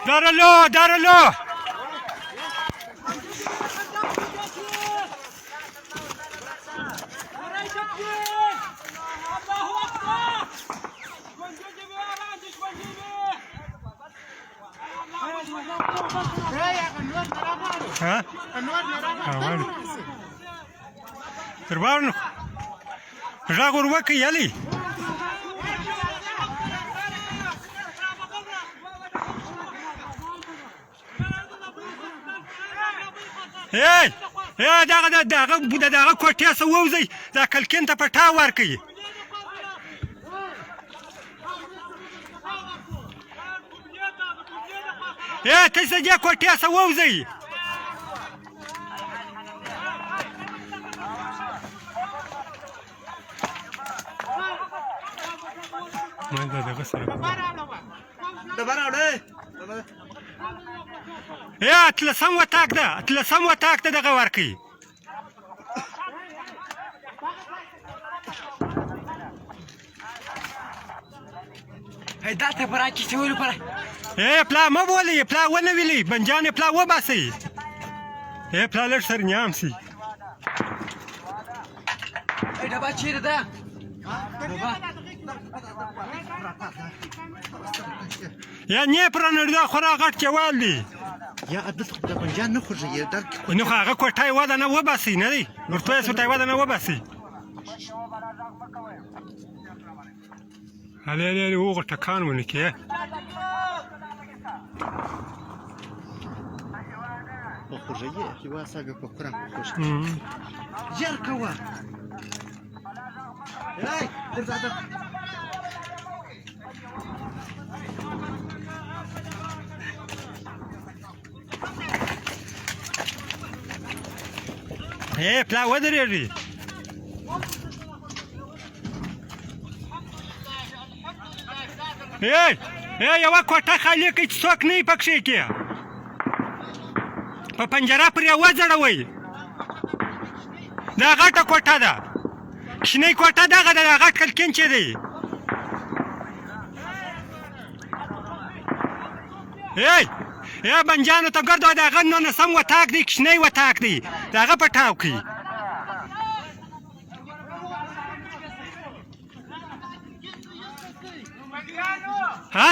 دارلو دارلو ها تربارنو راغور وكي يلي هي هي دغه کوټه سووځي دا کلکین ته پټا ورکي هي تاسو دې کوټه سووځي ما دغه سره دبره يا اتلسم وتاك ده دغه ورکي هيدا ته براكي سوي برا ايه پلا ما بولي پلا ونه ویلي بنجان پلا و باسي ايه پلا لر سر نيام سي اي دبا چير ده يا ني پرن دا خورا غټ چوال دي يا عبد د بنجان نه خوږي درک نو هغه کوټای ودا نه و باسي نه دي ورته سټای ودا نه و باسي علي هو ټکان ونکي خوږي چې واسګه په قران خوږي جر کوا هاي درځه ايه پلا ودرېږي ايه یوه کوټه خالي کړئ چې څوک نه وي پکښې کې په پنجره پرې وځړوئ دا غټه کوټه ده کښنۍ کوټه دغه ده دا غټ کلکین چې دی ای بنجانو ته ګرد د هغه نولسم وطاق دی کښنۍ وطاق دی د هغه په ټاو کې ها